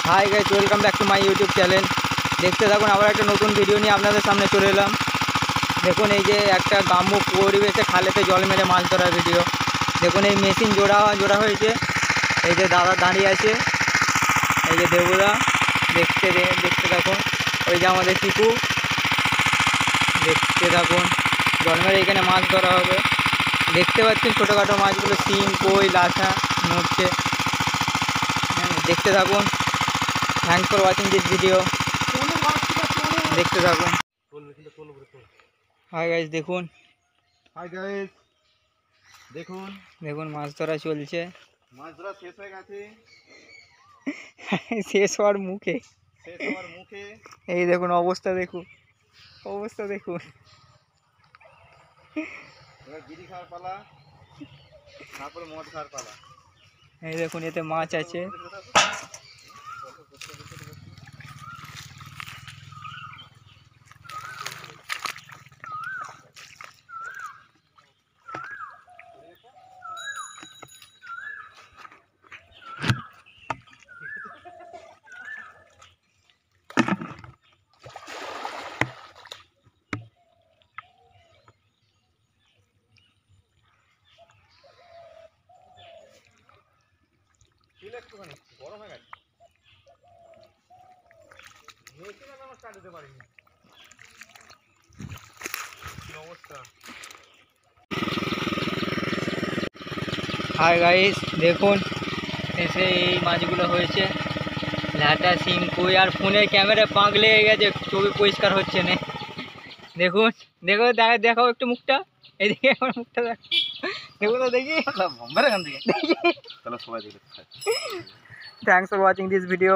Hi guys, welcome back to my YouTube channel. দেখতে থাকুন, আবার একটা নতুন ভিডিও নিয়ে আপনাদের সামনে চলে এলাম। দেখুন, এই যে একটা গ্রাম্য পরিবেশে খালেতে জল মেরে মাছ ধরার ভিডিও। দেখুন, এই মেশিন জোড়া হয়েছে। এই যে দাদা দাঁড়িয়ে আছে, এই যে দেবুদা। দেখতে থাকুন। ওই যে আমাদের টিপু। দেখতে থাকুন, জল মেরে এখানে মাছ ধরা হবে। দেখতে পাচ্ছেন ছোটোখাটো মাছগুলো, শিম, কই, লাঠা নড়ছে। দেখতে থাকুন। Thanks for watching this video. দেখতে থাকুন। হাই গাইস, দেখুন। হাই গাইস, দেখুন দেখুন মাছ ধরা চলছে। মাছ ধরা শেষ হয়ে গেছে। শেষ হওয়ার মুখে। শেষ হওয়ার মুখে। এই দেখুন অবস্থা, দেখুন অবস্থা দেখুন। এবার বিড়ি খাওয়ার পালা, তারপরে মদ খাওয়ার পালা। এই দেখুন, এতে মাছ আছে। একটুখানি গরম হয়ে গেছে। মেশিন আমি আমার চালাতে পারিনি। কি অবস্থা। হাই গাইস, দেখুন এসে এই মাছগুলো হয়েছে। লাটা, শিম, কই। আর ফোনের ক্যামেরায় পাক লেগে গেছে, ছবি পরিষ্কার হচ্ছে না। দেখুন, দেখাও একটু মুখটা। এদিকে আমার মুখটা দেখো। দেখুন তো, দেখি। বোম্বের এখান থেকে চলো সবাই দেখে। Thanks for watching this video.